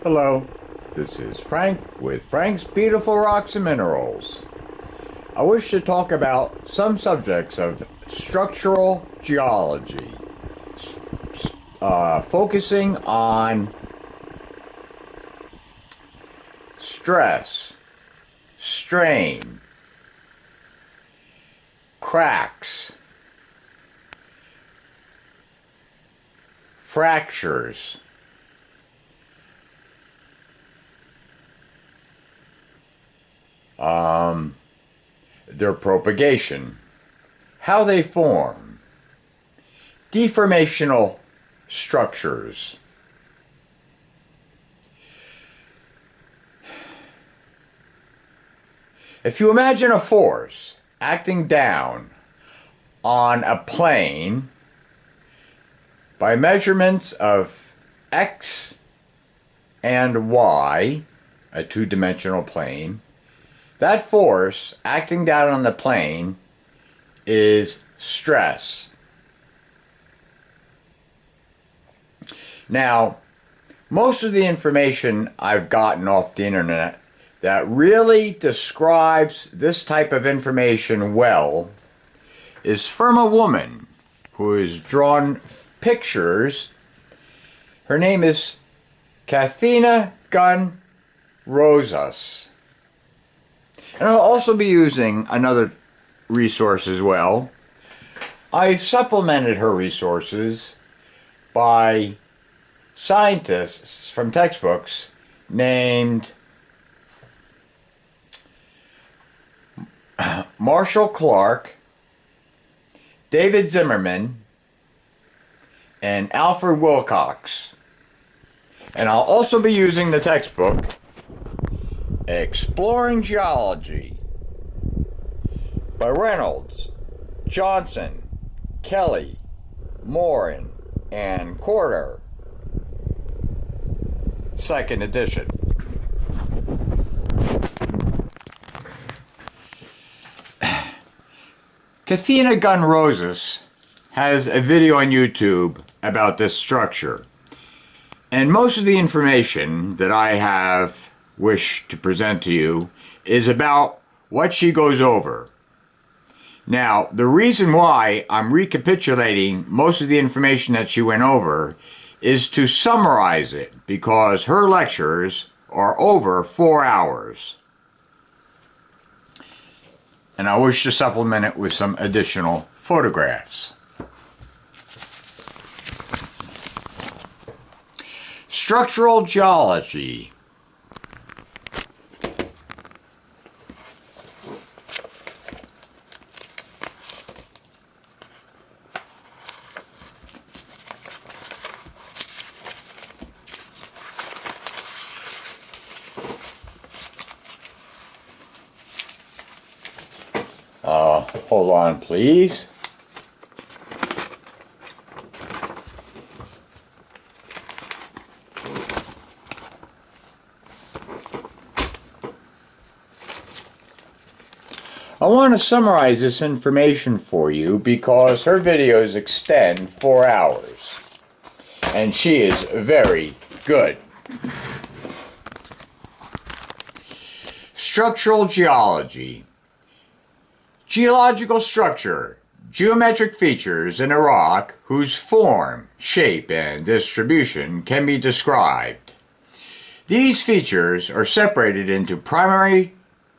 Hello, this is Frank with Frank's Beautiful Rocks and Minerals. I wish to talk about some subjects of structural geology, focusing on stress, strain, cracks, fractures, their propagation, how they form, deformational structures. If you imagine a force acting down on a plane by measurements of x and y, a two-dimensional plane, that force acting down on the plane is stress. Now, most of the information I've gotten off the internet that really describes this type of information well is from a woman who has drawn pictures. Her name is Kathina Gunn Rosas. And I'll also be using another resource as well. I've supplemented her resources by scientists from textbooks named Marshall Clark, David Zimmerman, and Alfred Wilcox. And I'll also be using the textbook Exploring Geology by Reynolds, Johnson, Kelly, Morin, and Corder. Second edition. Kathina Gunn Rosas has a video on YouTube about this structure. And most of the information that I have wished to present to you is about what she goes over. Now, the reason why I'm recapitulating most of the information that she went over is to summarize it, because her lectures are over 4 hours. And I wish to supplement it with some additional photographs. Structural geology. Hold on, please. I want to summarize this information for you because her videos extend 4 hours. And she is very good. Structural geology. Geological structure, geometric features in a rock whose form, shape, and distribution can be described. These features are separated into primary,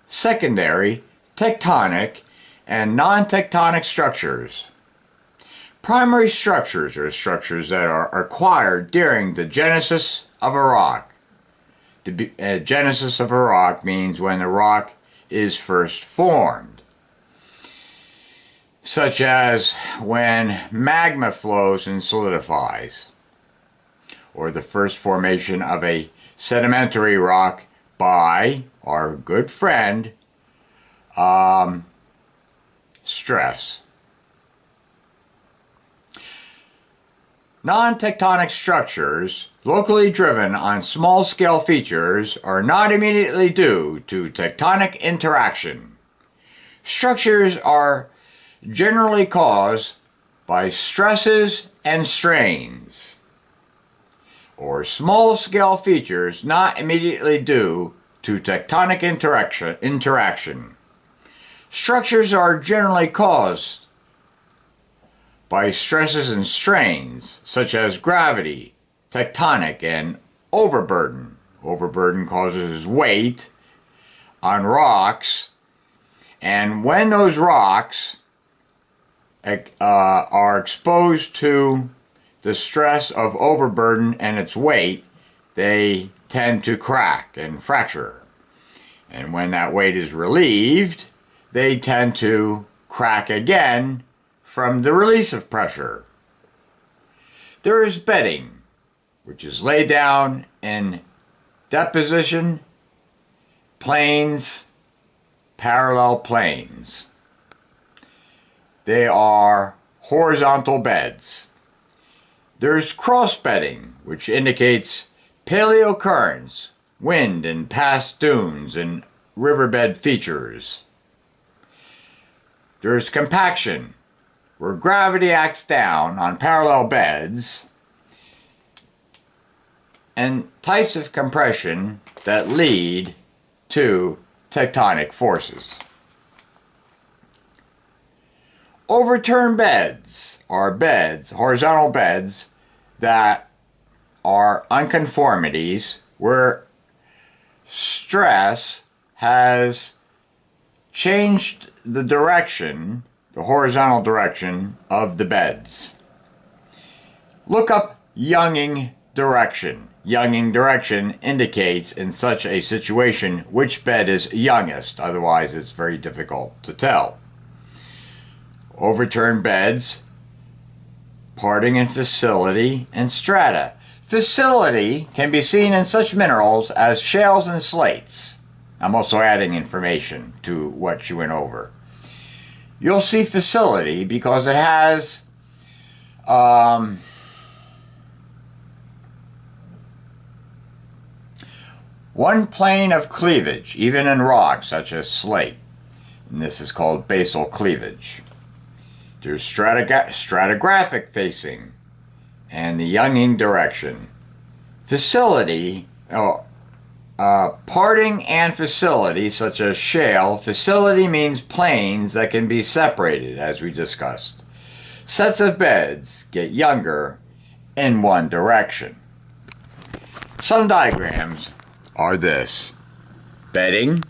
secondary, tectonic, and non-tectonic structures. Primary structures are structures that are acquired during the genesis of a rock. The genesis of a rock means when the rock is first formed, such as when magma flows and solidifies, or the first formation of a sedimentary rock by our good friend, stress. Non-tectonic structures, locally driven on small-scale features, are not immediately due to tectonic interaction. Structures are generally caused by stresses and strains, or small-scale features not immediately due to tectonic interaction. Structures are generally caused by stresses and strains, such as gravity, tectonic, and overburden. Overburden causes weight on rocks, and when those rocks are exposed to the stress of overburden and its weight, they tend to crack and fracture. And when that weight is relieved, they tend to crack again from the release of pressure. There is bedding, which is laid down in deposition planes, parallel planes. They are horizontal beds. There's cross bedding, which indicates paleocurrents, wind and past dunes and riverbed features. There's compaction, where gravity acts down on parallel beds, and types of compression that lead to tectonic forces. Overturned beds are beds, horizontal beds, that are unconformities where stress has changed the direction, the horizontal direction of the beds. Look up Younging direction. Younging direction indicates in such a situation which bed is youngest, otherwise it's very difficult to tell. Overturned beds, parting in facility, and strata. Facility can be seen in such minerals as shales and slates. I'm also adding information to what you went over. You'll see facility because it has one plane of cleavage, even in rock such as slate. And this is called basal cleavage. There's stratigraphic facing and the Younging direction. Facility, parting and facility, such as shale. Facility means planes that can be separated, as we discussed. Sets of beds get younger in one direction. Some diagrams are this: bedding,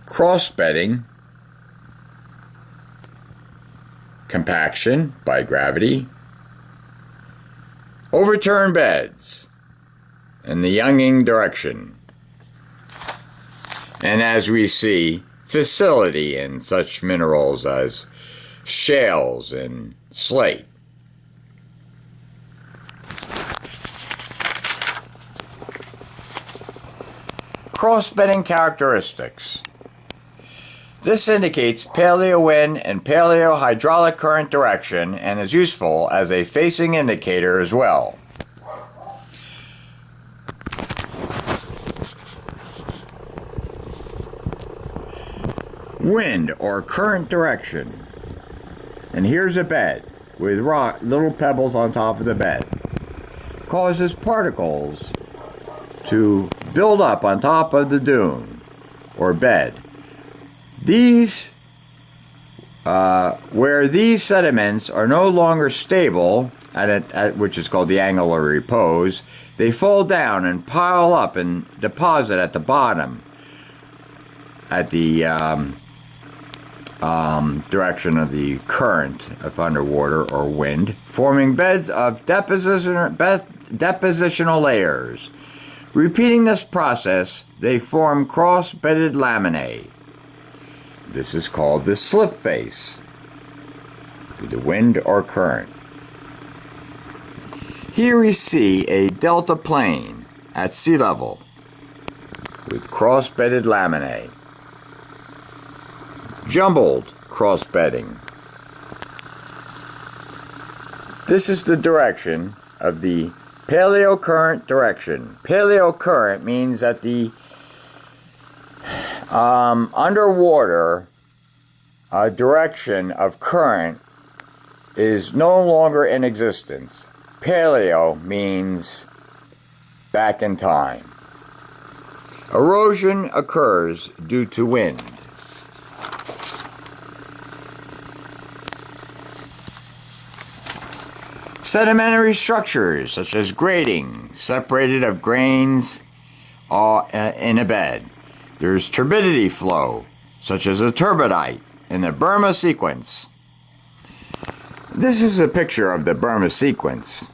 cross bedding, compaction by gravity, overturned beds, and the Younging direction. And as we see, facility in such minerals as shales and slate. Cross-bedding characteristics. This indicates paleo-wind and paleo-hydraulic current direction and is useful as a facing indicator as well. Wind or current direction. And here's a bed with little pebbles on top of the bed. Causes particles to build up on top of the dune or bed. These, where these sediments are no longer stable, which is called the angle of repose, they fall down and pile up and deposit at the bottom, at the direction of the current of underwater or wind, forming beds of depositional layers. Repeating this process, they form cross-bedded laminae. This is called the slip face, with the wind or current. Here we see a delta plane at sea level with cross-bedded laminae. Jumbled cross-bedding. This is the direction of the paleocurrent direction. Paleocurrent means that the underwater direction of current is no longer in existence. paleo means back in time. Erosion occurs due to wind. Sedimentary structures such as grading, separated of grains in a bed. There's turbidity flow, such as a turbidite in the Burma sequence. This is a picture of the Burma sequence.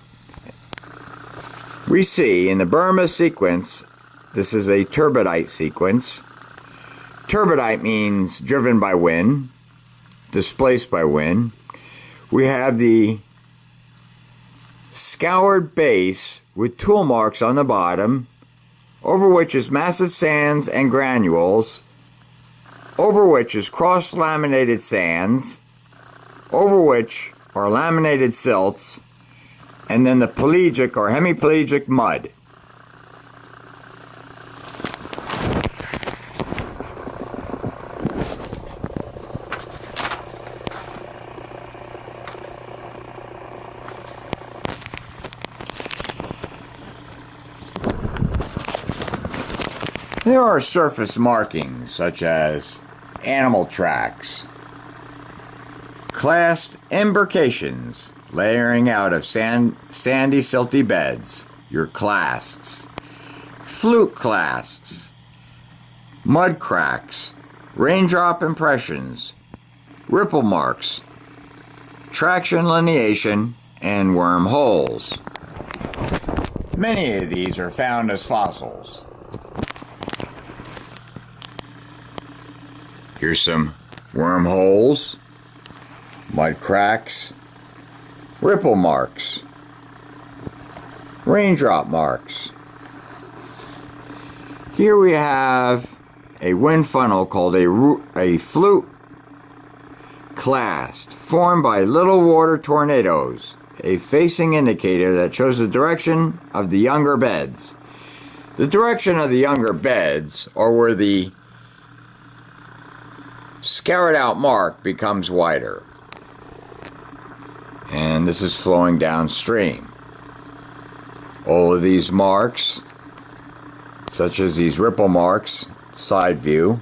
We see in the Burma sequence, this is a turbidite sequence. Turbidite means driven by wind, displaced by wind. We have the scoured base with tool marks on the bottom, over which is massive sands and granules, over which is cross-laminated sands, over which are laminated silts, and then the pelagic or hemipelagic mud. There are surface markings such as animal tracks, clast imbrications, layering out of sandy, silty beds, your clasts, flute clasts, mud cracks, raindrop impressions, ripple marks, traction lineation, and wormholes. Many of these are found as fossils. Here's some wormholes, mud cracks, ripple marks, raindrop marks. Here we have a wind funnel called a flute clast, formed by little water tornadoes, a facing indicator that shows the direction of the younger beds. The direction of the younger beds, or where the scoured out mark becomes wider. And this is flowing downstream. All of these marks, such as these ripple marks, side view,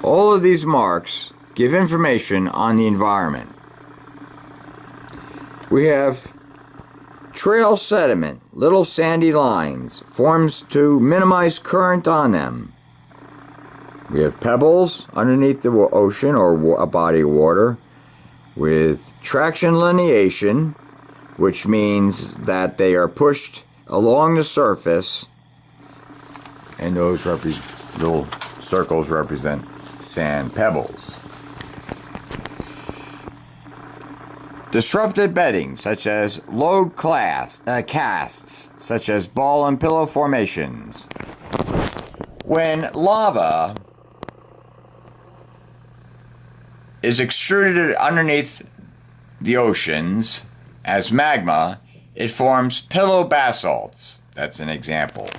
all of these marks give information on the environment. We have trail sediment, little sandy lines, forms to minimize current on them. We have pebbles underneath the ocean or a body of water with traction lineation, which means that they are pushed along the surface, and those little circles represent sand pebbles. Disrupted bedding, such as load casts, such as ball and pillow formations. When lava is extruded underneath the oceans as magma, it forms pillow basalts. That's an example.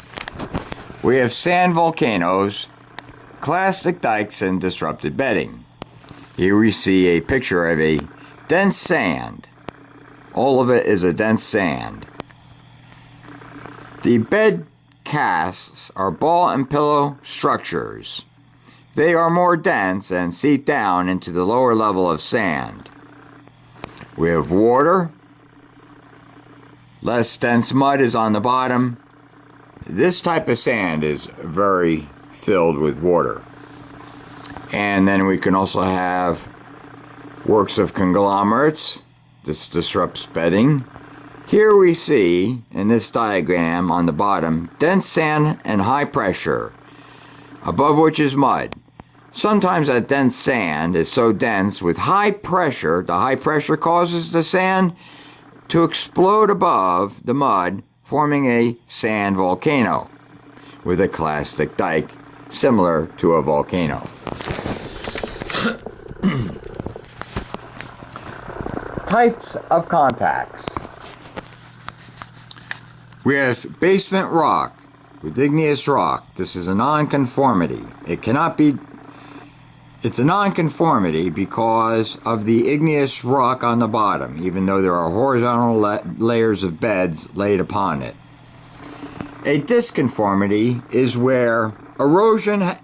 We have sand volcanoes, clastic dikes, and disrupted bedding. Here we see a picture of a dense sand. All of it is a dense sand. The bed casts are ball and pillow structures. They are more dense and seep down into the lower level of sand. We have water. Less dense mud is on the bottom. This type of sand is very filled with water. And then we can also have works of conglomerates. This disrupts bedding. Here we see, in this diagram on the bottom, dense sand and high pressure, above which is mud. Sometimes that dense sand is so dense with high pressure, the high pressure causes the sand to explode above the mud, forming a sand volcano with a clastic dike similar to a volcano. Types of contacts. We have basement rock with igneous rock. This is a nonconformity. It cannot be It's a nonconformity because of the igneous rock on the bottom, even though there are horizontal layers of beds laid upon it. A disconformity is where erosion has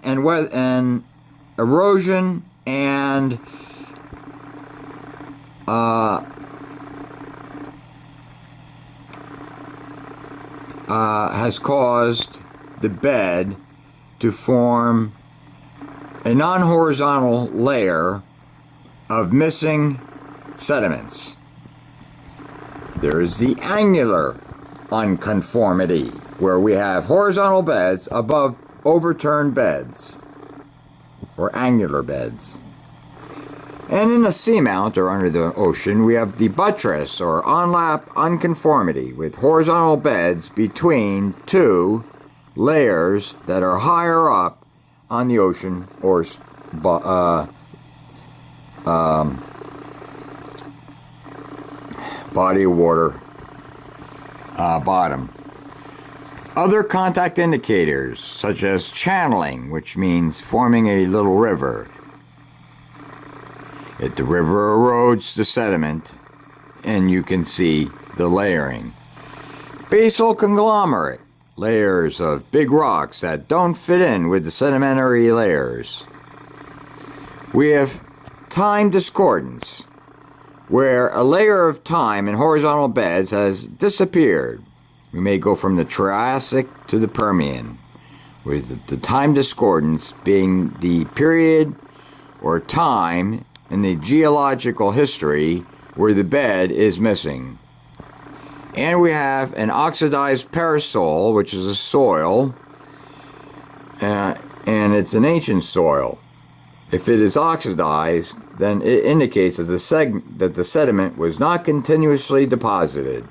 caused the bed to form a non-horizontal layer of missing sediments. There is the angular unconformity, where we have horizontal beds above overturned beds, or angular beds. And in the seamount, or under the ocean, we have the buttress, or onlap unconformity, with horizontal beds between two layers that are higher up on the ocean or body of water bottom. Other contact indicators, such as channeling, which means forming a little river. If the river erodes the sediment, and you can see the layering. Basal conglomerate, layers of big rocks that don't fit in with the sedimentary layers. We have time discordance, where a layer of time in horizontal beds has disappeared. We may go from the Triassic to the Permian, with the time discordance being the period or time in the geological history where the bed is missing. And we have an oxidized parasol, which is a soil, and it's an ancient soil. If it is oxidized, then it indicates that the sediment was not continuously deposited.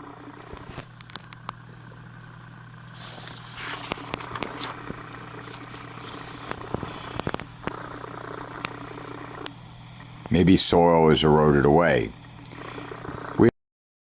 Maybe soil is eroded away.